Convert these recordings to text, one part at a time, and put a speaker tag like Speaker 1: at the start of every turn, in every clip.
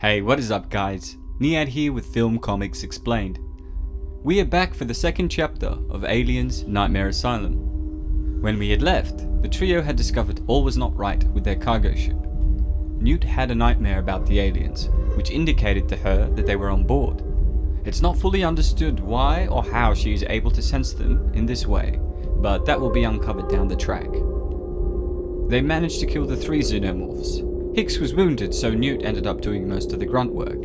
Speaker 1: Hey, what is up guys? Niad here with Film Comics Explained. We are back for the second chapter of Aliens Nightmare Asylum. When we had left, the trio had discovered all was not right with their cargo ship. Newt had a nightmare about the aliens, which indicated to her that they were on board. It's not fully understood why or how she is able to sense them in this way, but that will be uncovered down the track. They managed to kill the 3 xenomorphs. Hicks was wounded, so Newt ended up doing most of the grunt work.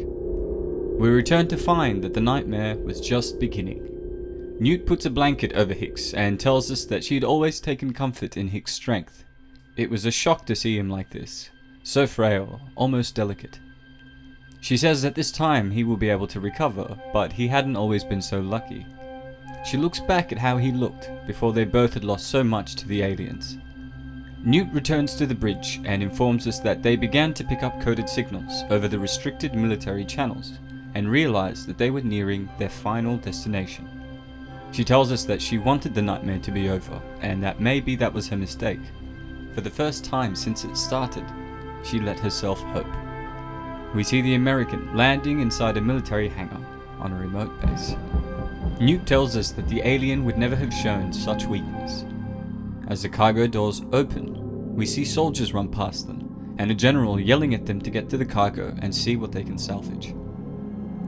Speaker 1: We returned to find that the nightmare was just beginning. Newt puts a blanket over Hicks and tells us that she had always taken comfort in Hicks' strength. It was a shock to see him like this, so frail, almost delicate. She says that this time he will be able to recover, but he hadn't always been so lucky. She looks back at how he looked before they both had lost so much to the aliens. Newt returns to the bridge and informs us that they began to pick up coded signals over the restricted military channels and realized that they were nearing their final destination. She tells us that she wanted the nightmare to be over and that maybe that was her mistake. For the first time since it started, she let herself hope. We see the American landing inside a military hangar on a remote base. Newt tells us that the alien would never have shown such weakness. As the cargo doors open, we see soldiers run past them, and a general yelling at them to get to the cargo and see what they can salvage.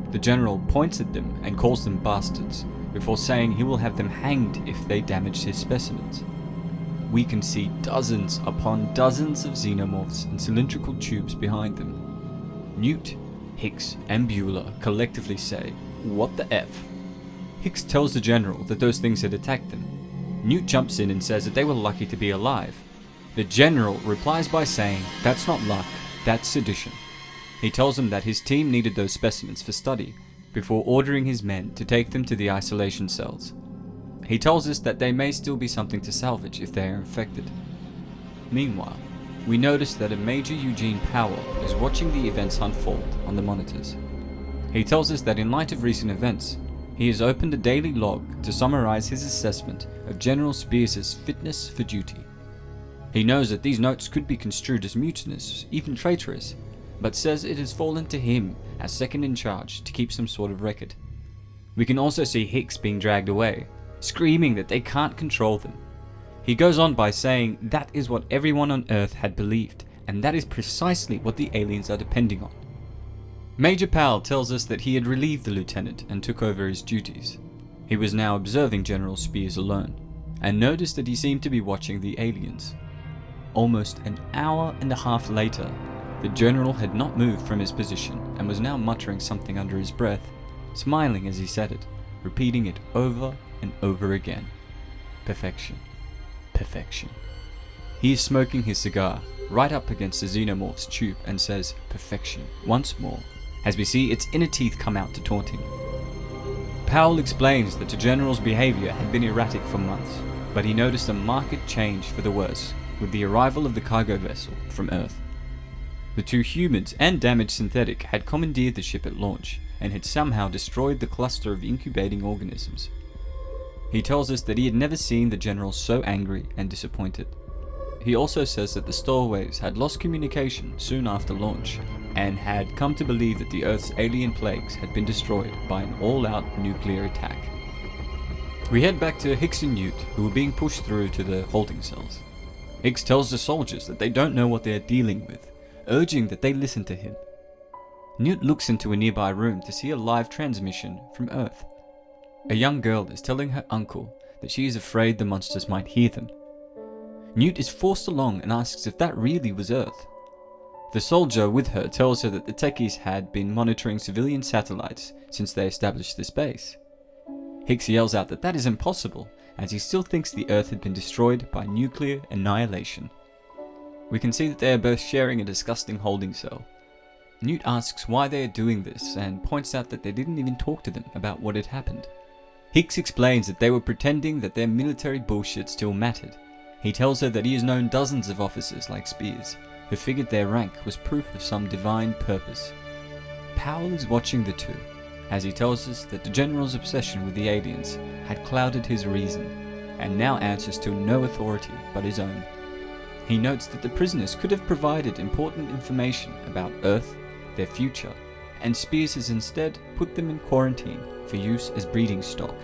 Speaker 1: The general points at them and calls them bastards, before saying he will have them hanged if they damage his specimens. We can see dozens upon dozens of xenomorphs in cylindrical tubes behind them. Newt, Hicks, and Beulah collectively say, "What the F?" Hicks tells the general that those things had attacked them. Newt jumps in and says that they were lucky to be alive. The general replies by saying, "That's not luck, that's sedition." He tells them that his team needed those specimens for study, before ordering his men to take them to the isolation cells. He tells us that they may still be something to salvage if they are infected. Meanwhile, we notice that a Major Eugene Powell is watching the events unfold on the monitors. He tells us that in light of recent events, he has opened a daily log to summarize his assessment of General Spears' fitness for duty. He knows that these notes could be construed as mutinous, even traitorous, but says it has fallen to him as second in charge to keep some sort of record. We can also see Hicks being dragged away, screaming that they can't control them. He goes on by saying that is what everyone on Earth had believed, and that is precisely what the aliens are depending on. Major Powell tells us that he had relieved the lieutenant and took over his duties. He was now observing General Spears alone, and noticed that he seemed to be watching the aliens. Almost an hour and a half later, the general had not moved from his position and was now muttering something under his breath, smiling as he said it, repeating it over and over again. Perfection. Perfection. He is smoking his cigar right up against the xenomorph's tube and says perfection once more, as we see its inner teeth come out to taunt him. Powell explains that the general's behavior had been erratic for months, but he noticed a marked change for the worse with the arrival of the cargo vessel from Earth. The 2 humans and damaged synthetic had commandeered the ship at launch and had somehow destroyed the cluster of incubating organisms. He tells us that he had never seen the general so angry and disappointed. He also says that the stowaways had lost communication soon after launch and had come to believe that the Earth's alien plagues had been destroyed by an all-out nuclear attack. We head back to Hicks and Newt, who were being pushed through to the holding cells. Hicks tells the soldiers that they don't know what they are dealing with, urging that they listen to him. Newt looks into a nearby room to see a live transmission from Earth. A young girl is telling her uncle that she is afraid the monsters might hear them. Newt is forced along and asks if that really was Earth. The soldier with her tells her that the techies had been monitoring civilian satellites since they established this base. Hicks yells out that that is impossible, as he still thinks the Earth had been destroyed by nuclear annihilation. We can see that they are both sharing a disgusting holding cell. Newt asks why they are doing this and points out that they didn't even talk to them about what had happened. Hicks explains that they were pretending that their military bullshit still mattered. He tells her that he has known dozens of officers like Spears, who figured their rank was proof of some divine purpose. Powell is watching the two, as he tells us that the general's obsession with the aliens had clouded his reason, and now answers to no authority but his own. He notes that the prisoners could have provided important information about Earth, their future, and Spears has instead put them in quarantine for use as breeding stock.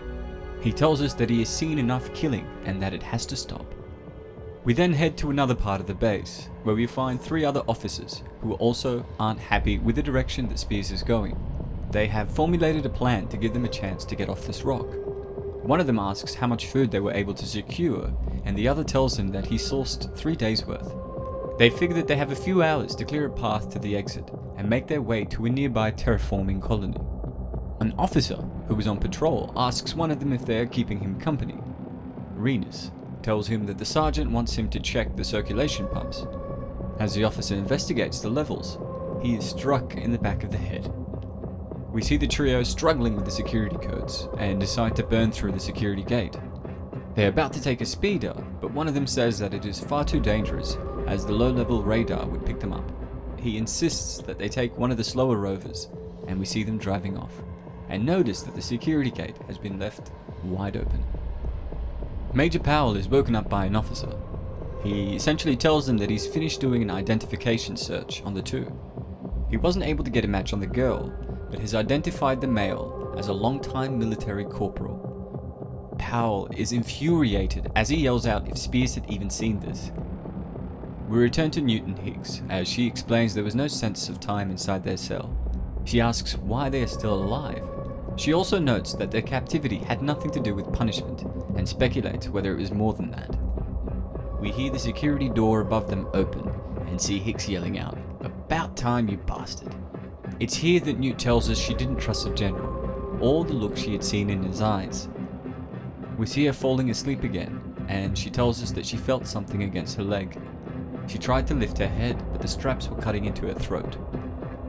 Speaker 1: He tells us that he has seen enough killing and that it has to stop. We then head to another part of the base, where we find 3 other officers who also aren't happy with the direction that Spears is going. They have formulated a plan to give them a chance to get off this rock. One of them asks how much food they were able to secure, and the other tells him that he sourced 3 days worth. They figure that they have a few hours to clear a path to the exit and make their way to a nearby terraforming colony. An officer who was on patrol asks one of them if they are keeping him company. Renus tells him that the sergeant wants him to check the circulation pumps. As the officer investigates the levels, he is struck in the back of the head. We see the trio struggling with the security codes and decide to burn through the security gate. They're about to take a speeder, but one of them says that it is far too dangerous as the low-level radar would pick them up. He insists that they take one of the slower rovers, and we see them driving off, and notice that the security gate has been left wide open. Major Powell is woken up by an officer. He essentially tells them that he's finished doing an identification search on the 2. He wasn't able to get a match on the girl, but has identified the male as a long-time military corporal. Powell is infuriated as he yells out if Spears had even seen this. We return to Newton Hicks as she explains there was no sense of time inside their cell. She asks why they are still alive. She also notes that their captivity had nothing to do with punishment and speculates whether it was more than that. We hear the security door above them open and see Hicks yelling out, "About time, you bastard." It's here that Newt tells us she didn't trust the general, or the look she had seen in his eyes. We see her falling asleep again, and she tells us that she felt something against her leg. She tried to lift her head, but the straps were cutting into her throat.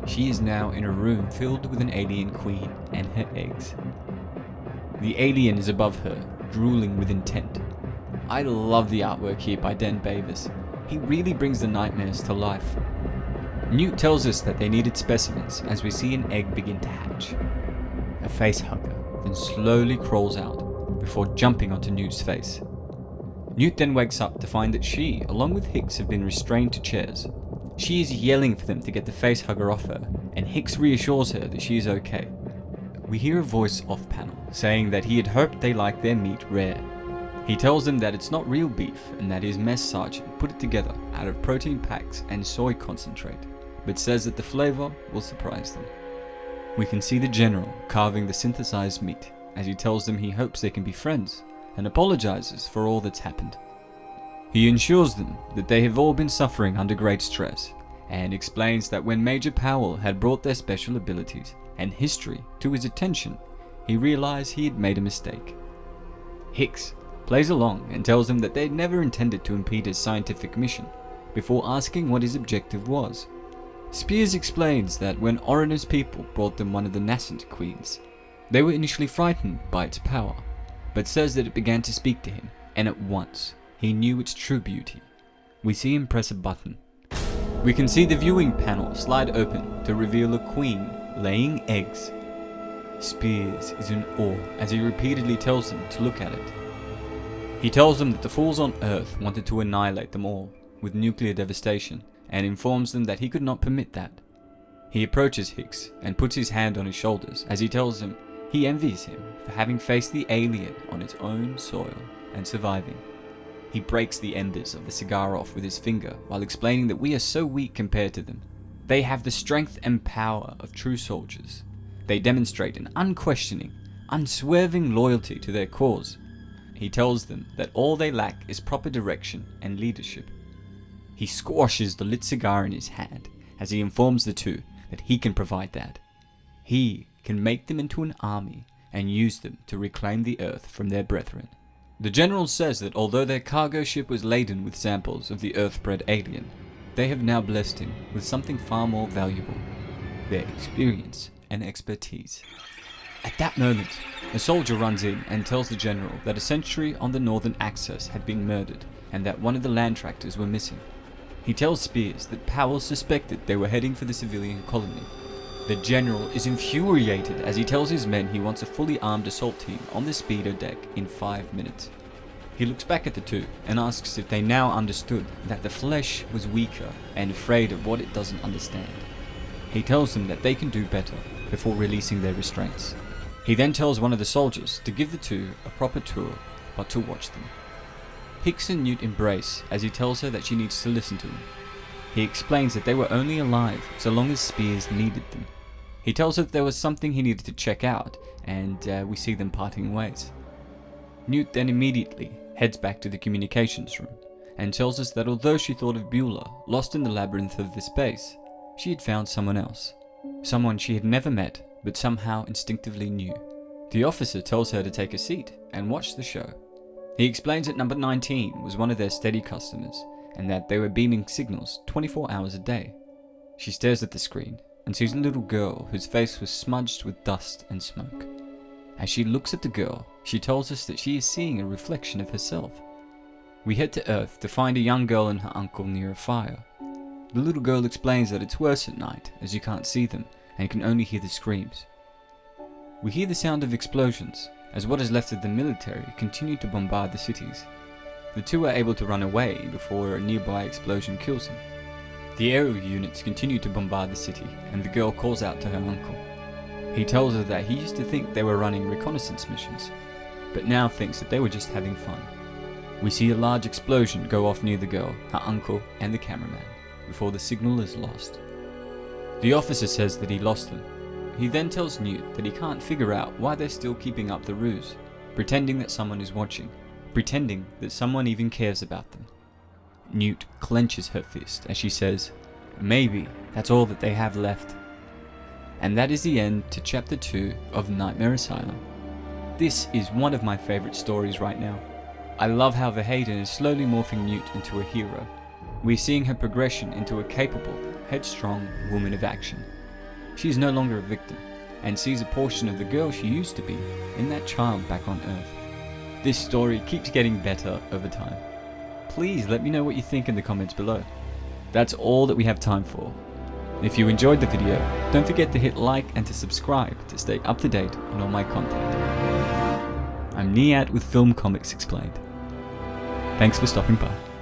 Speaker 1: She is now in a room filled with an alien queen and her eggs. The alien is above her, drooling with intent. I love the artwork here by Dan Bavis. He really brings the nightmares to life. Newt tells us that they needed specimens as we see an egg begin to hatch. A face hugger then slowly crawls out before jumping onto Newt's face. Newt then wakes up to find that she, along with Hicks, have been restrained to chairs. She is yelling for them to get the face hugger off her, and Hicks reassures her that she is okay. We hear a voice off panel saying that he had hoped they liked their meat rare. He tells them that it's not real beef and that his mess sergeant put it together out of protein packs and soy concentrate, but says that the flavor will surprise them. We can see the general carving the synthesized meat as he tells them he hopes they can be friends and apologizes for all that's happened. He assures them that they have all been suffering under great stress and explains that when Major Powell had brought their special abilities and history to his attention, he realized he had made a mistake. Hicks plays along and tells him that they had never intended to impede his scientific mission before asking what his objective was. Spears explains that when Orina's people brought them one of the nascent queens, they were initially frightened by its power, but says that it began to speak to him, and at once he knew its true beauty. We see him press a button. We can see the viewing panel slide open to reveal a queen laying eggs. Spears is in awe as he repeatedly tells them to look at it. He tells them that the fools on Earth wanted to annihilate them all with nuclear devastation, and informs them that he could not permit that. He approaches Hicks and puts his hand on his shoulders as he tells him he envies him for having faced the alien on its own soil and surviving. He breaks the embers of the cigar off with his finger while explaining that we are so weak compared to them. They have the strength and power of true soldiers. They demonstrate an unquestioning, unswerving loyalty to their cause. He tells them that all they lack is proper direction and leadership. He squashes the lit cigar in his hand as he informs the two that he can provide that. He can make them into an army and use them to reclaim the Earth from their brethren. The general says that although their cargo ship was laden with samples of the Earth-bred alien, they have now blessed him with something far more valuable: their experience and expertise. At that moment, a soldier runs in and tells the general that a sentry on the northern axis had been murdered and that one of the land tractors were missing. He tells Spears that Powell suspected they were heading for the civilian colony. The general is infuriated as he tells his men he wants a fully armed assault team on the speeder deck in 5 minutes. He looks back at the two and asks if they now understood that the flesh was weaker and afraid of what it doesn't understand. He tells them that they can do better before releasing their restraints. He then tells one of the soldiers to give the two a proper tour, but to watch them. Hicks and Newt embrace as he tells her that she needs to listen to him. He explains that they were only alive so long as Spears needed them. He tells her that there was something he needed to check out, and we see them parting ways. Newt then immediately heads back to the communications room and tells us that although she thought of Beulah lost in the labyrinth of this space, she had found someone else. Someone she had never met, but somehow instinctively knew. The officer tells her to take a seat and watch the show. He explains that number 19 was one of their steady customers, and that they were beaming signals 24 hours a day. She stares at the screen and sees a little girl whose face was smudged with dust and smoke. As she looks at the girl, she tells us that she is seeing a reflection of herself. We head to Earth to find a young girl and her uncle near a fire. The little girl explains that it's worse at night as you can't see them and can only hear the screams. We hear the sound of explosions as what is left of the military continue to bombard the cities. The two are able to run away before a nearby explosion kills them. The aerial units continue to bombard the city, and the girl calls out to her uncle. He tells her that he used to think they were running reconnaissance missions, but now thinks that they were just having fun. We see a large explosion go off near the girl, her uncle, and the cameraman, before the signal is lost. The officer says that he lost them. He then tells Newt that he can't figure out why they're still keeping up the ruse, pretending that someone is watching, pretending that someone even cares about them. Newt clenches her fist as she says, "Maybe that's all that they have left." And that is the end to Chapter 2 of Nightmare Asylum. This is one of my favourite stories right now. I love how Verheiden is slowly morphing Newt into a hero. We're seeing her progression into a capable, headstrong woman of action. She is no longer a victim, and sees a portion of the girl she used to be in that child back on Earth. This story keeps getting better over time. Please let me know what you think in the comments below. That's all that we have time for. If you enjoyed the video, don't forget to hit like and to subscribe to stay up to date on all my content. I'm Nihat with Film Comics Explained. Thanks for stopping by.